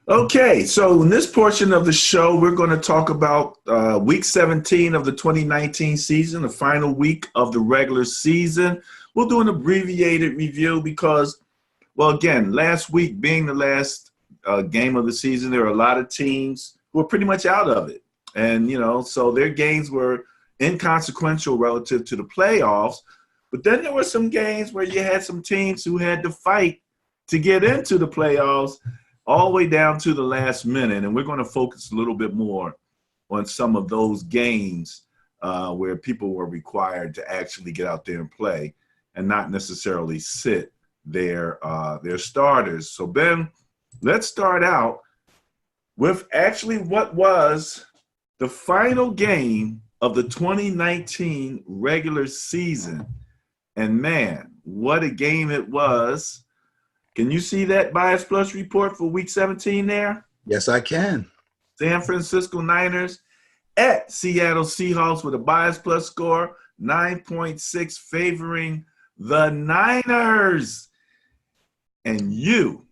Okay, so in this portion of the show, we're going to talk about week 17 of the 2019 season, the final week of the regular season. We'll do an abbreviated review because, well, again, last week being the last game of the season, there are a lot of teams who are pretty much out of it. And, so their games were inconsequential relative to the playoffs. But then there were some games where you had some teams who had to fight to get into the playoffs all the way down to the last minute. And we're going to focus a little bit more on some of those games where people were required to actually get out there and play and not necessarily sit their starters. So, Ben, let's start out with actually what was the final game of the 2019 regular season. And man, what a game it was. Can you see that Bias Plus report for week 17 there? Yes, I can. San Francisco Niners at Seattle Seahawks with a Bias Plus score, 9.6 favoring the Niners. And you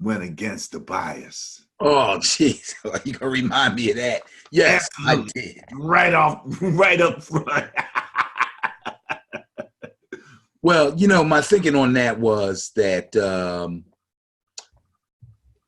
went against the bias. Oh, jeez. You going to remind me of that. Yes, Absolutely. I did. Right up front. Well, my thinking on that was that the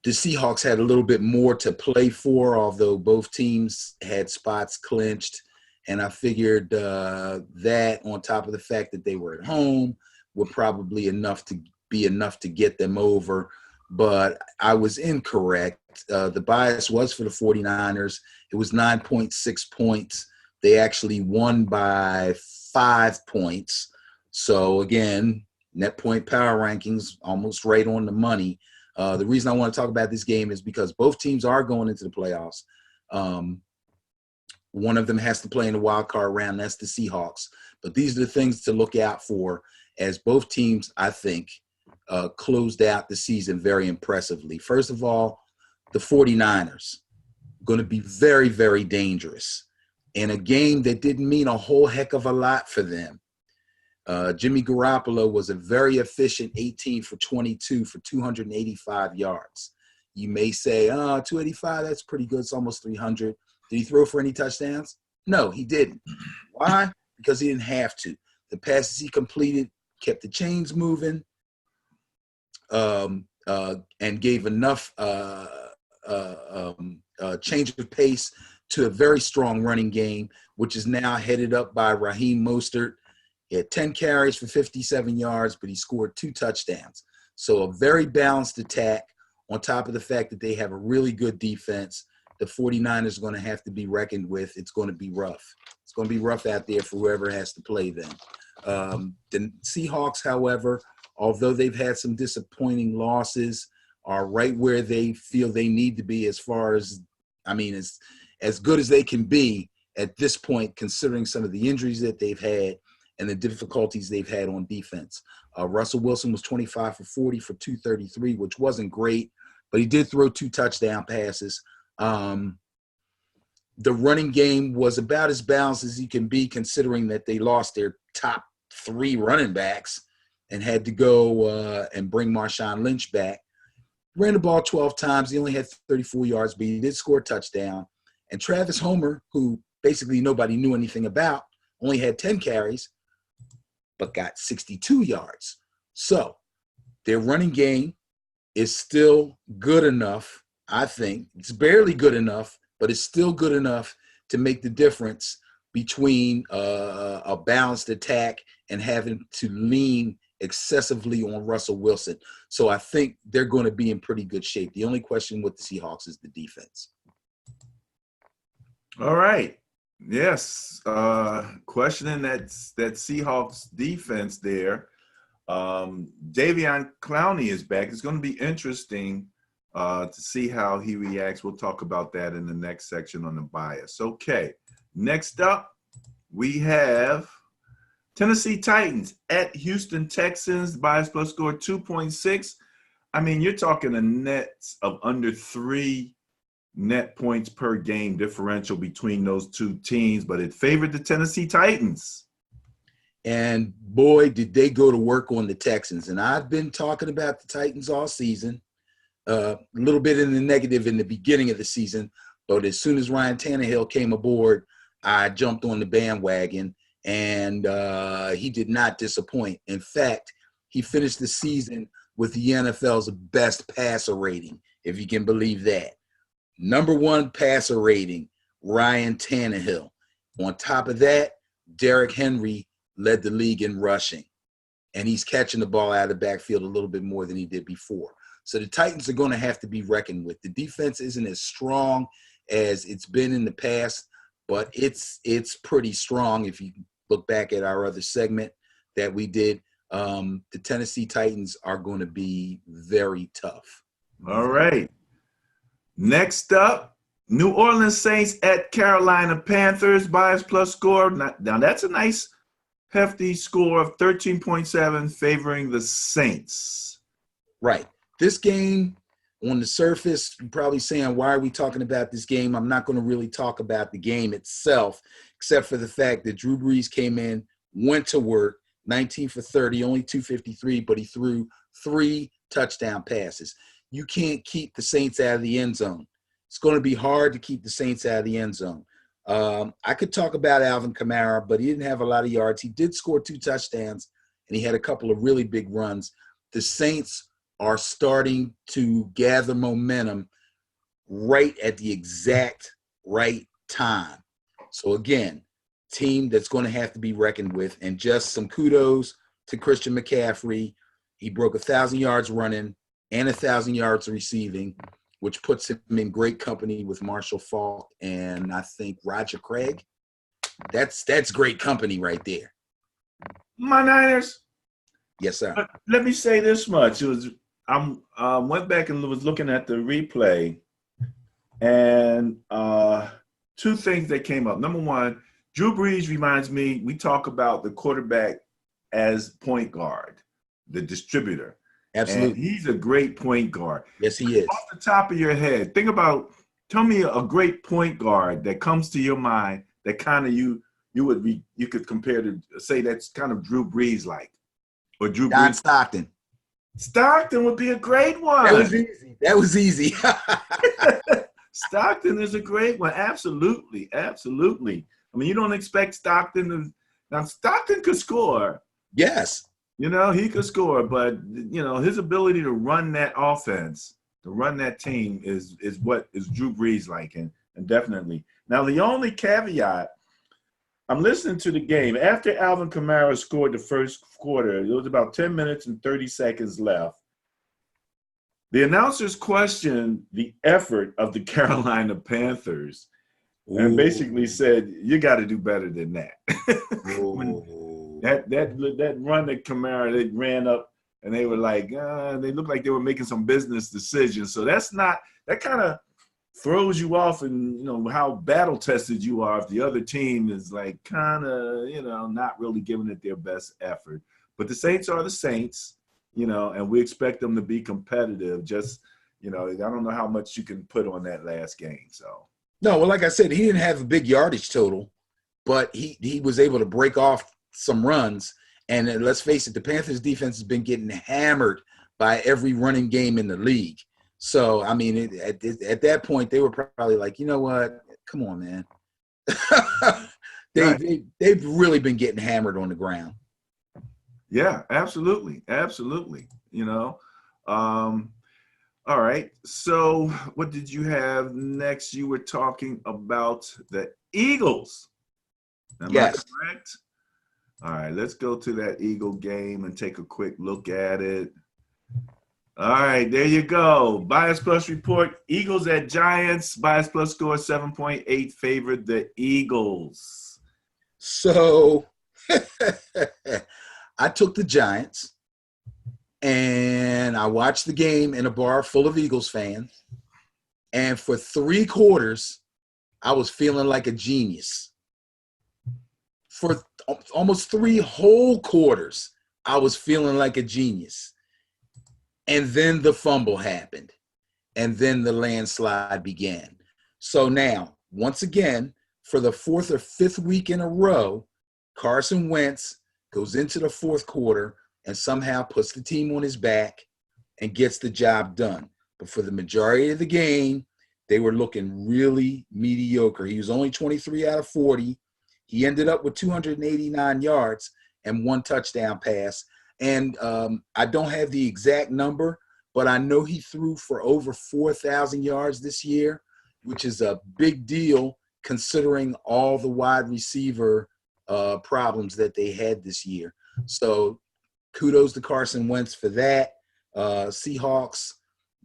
Seahawks had a little bit more to play for, although both teams had spots clinched. And I figured that on top of the fact that they were at home were probably enough to get them over. But I was incorrect. The bias was for the 49ers. It was 9.6 points. They actually won by 5 points. So, again, net point power rankings almost right on the money. The reason I want to talk about this game is because both teams are going into the playoffs. One of them has to play in the wild card round. That's the Seahawks. But these are the things to look out for as both teams, I think, closed out the season very impressively. First of all, the 49ers going to be very, very dangerous in a game that didn't mean a whole heck of a lot for them. Jimmy Garoppolo was a very efficient 18 for 22 for 285 yards. You may say, 285, that's pretty good. It's almost 300. Did he throw for any touchdowns? No, he didn't. Why? Because he didn't have to. The passes he completed kept the chains moving and gave enough change of pace to a very strong running game, which is now headed up by Raheem Mostert. He had 10 carries for 57 yards, but he scored 2 touchdowns. So a very balanced attack on top of the fact that they have a really good defense. The 49ers are going to have to be reckoned with. It's going to be rough. It's going to be rough out there for whoever has to play them. The Seahawks, however, although they've had some disappointing losses, are right where they feel they need to be as far as, as good as they can be at this point, considering some of the injuries that they've had and the difficulties they've had on defense. Russell Wilson was 25 for 40 for 233, which wasn't great, but he did throw 2 touchdown passes. The running game was about as balanced as you can be, considering that they lost their top 3 running backs and had to go and bring Marshawn Lynch back. Ran the ball 12 times. He only had 34 yards, but he did score a touchdown. And Travis Homer, who basically nobody knew anything about, only had 10 carries, but got 62 yards. So their running game is still good enough, I think. It's barely good enough, but it's still good enough to make the difference between a balanced attack and having to lean excessively on Russell Wilson. So I think they're going to be in pretty good shape. The only question with the Seahawks is the defense. All right. Yes. Questioning that Seahawks defense there. Davion Clowney is back. It's going to be interesting to see how he reacts. We'll talk about that in the next section on the bias. Okay. Next up, we have Tennessee Titans at Houston Texans. Bias plus score 2.6. You're talking a net of under 3 net points per game differential between those two teams, but it favored the Tennessee Titans. And boy, did they go to work on the Texans. And I've been talking about the Titans all season. a little bit in the negative in the beginning of the season, but as soon as Ryan Tannehill came aboard, I jumped on the bandwagon, and he did not disappoint. In fact, he finished the season with the NFL's best passer rating, if you can believe that. Number 1 passer rating, Ryan Tannehill. On top of that, Derrick Henry led the league in rushing, and he's catching the ball out of the backfield a little bit more than he did before. So the Titans are going to have to be reckoned with. The defense isn't as strong as it's been in the past, but it's pretty strong. If you look back at our other segment that we did, the Tennessee Titans are going to be very tough. All right. Next up, New Orleans Saints at Carolina Panthers. Bias plus score. Now that's a nice hefty score of 13.7 favoring the Saints. Right. This game, on the surface, you're probably saying, why are we talking about this game? I'm not going to really talk about the game itself, except for the fact that Drew Brees came in, went to work, 19 for 30, only 253, but he threw 3 touchdown passes. You can't keep the Saints out of the end zone. It's going to be hard to keep the Saints out of the end zone. I could talk about Alvin Kamara, but he didn't have a lot of yards. He did score 2 touchdowns, and he had a couple of really big runs. The Saints are starting to gather momentum right at the exact right time. So again, team that's going to have to be reckoned with. And just some kudos to Christian McCaffrey. He broke 1,000 yards running and 1,000 yards receiving, which puts him in great company with Marshall Faulk and I think Roger Craig. That's great company right there. My Niners. Yes, sir. Let me say this much. I went back and was looking at the replay, and 2 things that came up. Number 1, Drew Brees reminds me, we talk about the quarterback as point guard, the distributor. Absolutely. And he's a great point guard. Yes, he is. Off the top of your head, tell me a great point guard that comes to your mind that kind of you could compare to, say that's kind of Drew Brees like. Or Drew John Brees. Stockton. Stockton would be a great one. That was easy. Stockton is a great one. Absolutely. Absolutely. I mean, you don't expect Stockton to – now, Stockton could score. Yes. You know, he could score. But, you know, his ability to run that offense, to run that team is what is Drew Brees like, and definitely. Now, the only caveat, I'm listening to the game. After Alvin Kamara scored the first quarter, it was about 10 minutes and 30 seconds left. The announcers questioned the effort of the Carolina Panthers and basically said, you got to do better than that. that run that Kamara, they ran up and they were like, they looked like they were making some business decisions. So that kind of throws you off, and you know how battle tested you are if the other team is like kind of, you know, not really giving it their best effort. But the Saints are the Saints, you know, and we expect them to be competitive. Just, you know, I don't know how much you can put on that last game. So no, well, like I said, he didn't have a big yardage total, but he was able to break off some runs. And let's face it, the Panthers defense has been getting hammered by every running game in the league. So, I mean, at that point, they were probably like, you know what? Come on, man. They've really been getting hammered on the ground. Yeah, absolutely. Absolutely. You know, all right. So what did you have next? You were talking about the Eagles. Am I correct? All right, let's go to that Eagle game and take a quick look at it. All right, there you go. Bias Plus report, Eagles at Giants. Bias Plus score 7.8 favored the Eagles. So I took the Giants, and I watched the game in a bar full of Eagles fans. And for 3 quarters, I was feeling like a genius. For almost 3 whole quarters, I was feeling like a genius. And then the fumble happened. And then the landslide began. So now, once again, for the 4th or 5th week in a row, Carson Wentz goes into the 4th quarter and somehow puts the team on his back and gets the job done. but for the majority of the game, they were looking really mediocre. He was only 23 out of 40. He ended up with 289 yards and 1 touchdown pass. And I don't have the exact number, but I know he threw for over 4,000 yards this year, which is a big deal considering all the wide receiver problems that they had this year. So kudos to Carson Wentz for that. Seahawks,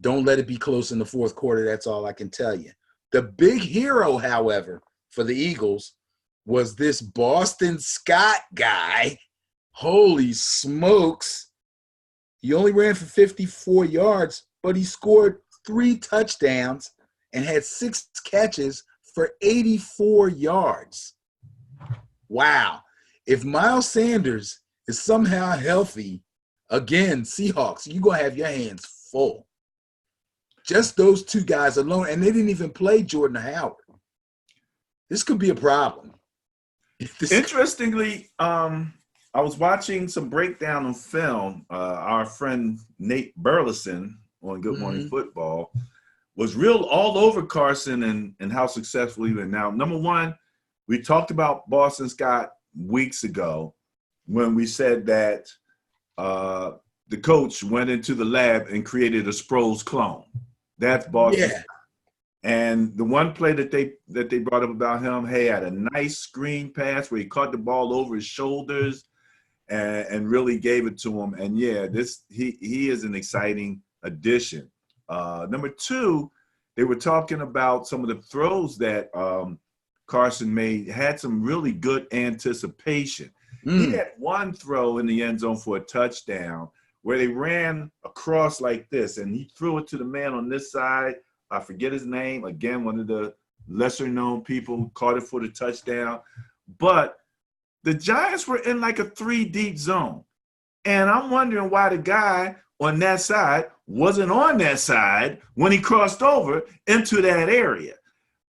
don't let it be close in the fourth quarter. That's all I can tell you. The big hero, however, for the Eagles was this Boston Scott guy. Holy smokes. He only ran for 54 yards, but he scored 3 touchdowns and had 6 catches for 84 yards. Wow. If Miles Sanders is somehow healthy, again, Seahawks, you're going to have your hands full. Just those 2 guys alone, and they didn't even play Jordan Howard. This could be a problem. Interestingly, I was watching some breakdown on film. Our friend Nate Burleson on Good Morning Football was real all over Carson and how successful he was. Now, number one, we talked about Boston Scott weeks ago when we said that the coach went into the lab and created a Sproles clone. That's Boston Scott. And the one play that they brought up about him, he had a nice screen pass where he caught the ball over his shoulders and really gave it to him. And yeah, he is an exciting addition. Number 2, they were talking about some of the throws that Carson made, had some really good anticipation. He had one throw in the end zone for a touchdown where they ran across like this, and he threw it to the man on this side. I forget his name. Again, one of the lesser-known people caught it for the touchdown. But the Giants were in like a 3-deep zone. And I'm wondering why the guy on that side wasn't on that side when he crossed over into that area.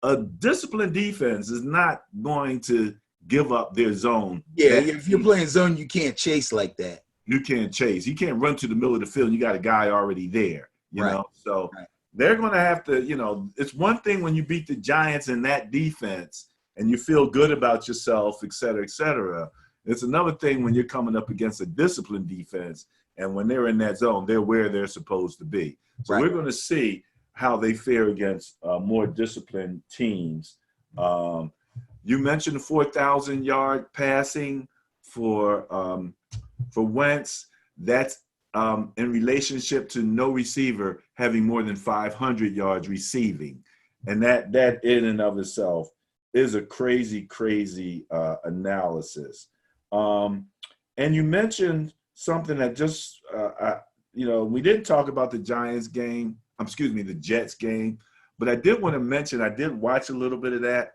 A disciplined defense is not going to give up their zone. Yeah, if you're playing zone, you can't chase like that. You can't chase. You can't run to the middle of the field. You got a guy already there, you know. So they're going to have to, it's one thing when you beat the Giants in that defense and you feel good about yourself, et cetera, et cetera. It's another thing when you're coming up against a disciplined defense, and when they're in that zone, they're where they're supposed to be. So we're going to see how they fare against more disciplined teams. You mentioned the 4,000-yard passing for Wentz. That's in relationship to no receiver having more than 500 yards receiving. And that in and of itself is a crazy analysis. And you mentioned something that just, we didn't talk about the Giants game, the Jets game, but I did want to mention, I did watch a little bit of that,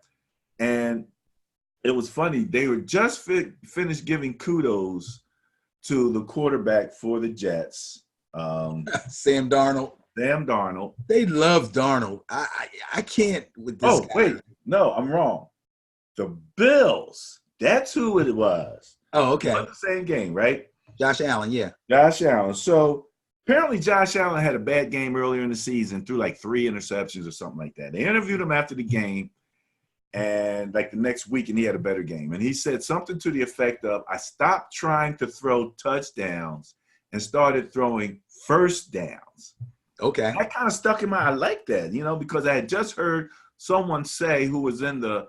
and it was funny. They were just finished giving kudos to the quarterback for the Jets. Sam Darnold. They love Darnold. I can't with this guy. Wait. No, I'm wrong. The Bills. That's who it was. Oh, okay. It was the same game, right? Josh Allen, yeah. Josh Allen. So apparently Josh Allen had a bad game earlier in the season, threw like 3 interceptions or something like that. They interviewed him after the game, and like the next week, and he had a better game. And he said something to the effect of, I stopped trying to throw touchdowns and started throwing first downs. Okay. That kind of stuck in my, I like that, because I had just heard someone say who was in the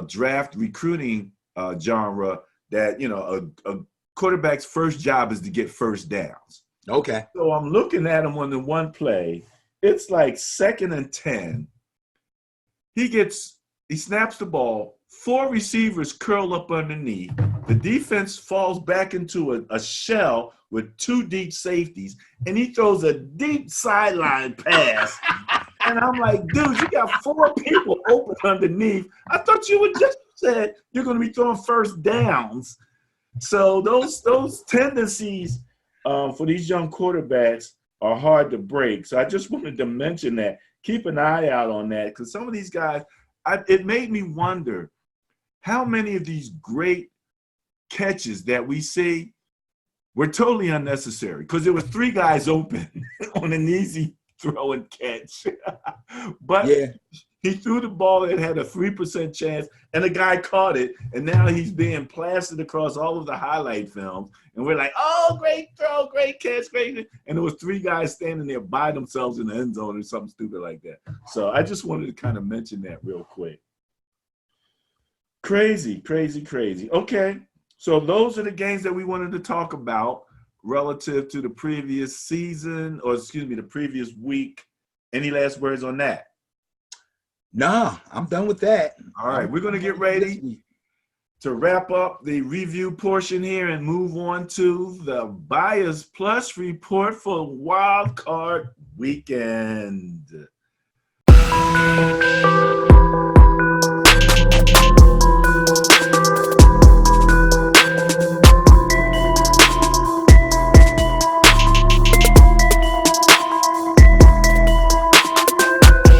draft recruiting genre that, a quarterback's first job is to get first downs. Okay. So I'm looking at him on the one play. It's like 2nd and 10. He snaps the ball. 4 receivers curl up underneath. The defense falls back into a shell with 2 deep safeties, and he throws a deep sideline pass. And I'm like, dude, you got 4 people open underneath. I thought you would just said you're going to be throwing first downs. So those tendencies for these young quarterbacks are hard to break. So I just wanted to mention that. Keep an eye out on that, because some of these guys, it made me wonder how many of these great catches that we see were totally unnecessary, because there were 3 guys open on an easy throw and catch. But Yeah. he threw the ball that had a 3% chance, and the guy caught it, and now he's being plastered across all of the highlight films. And we're like, oh, great throw, great catch, great. And there was 3 guys standing there by themselves in the end zone or something stupid like that. So I just wanted to kind of mention that real quick. Crazy, crazy, crazy. Okay, so those are the games that we wanted to talk about relative to the previous season, or excuse me, the previous week. Any last words on that? Nah, I'm done with that. All right, we're going to get ready to wrap up the review portion here and move on to the Buyers Plus report for Wild Card Weekend.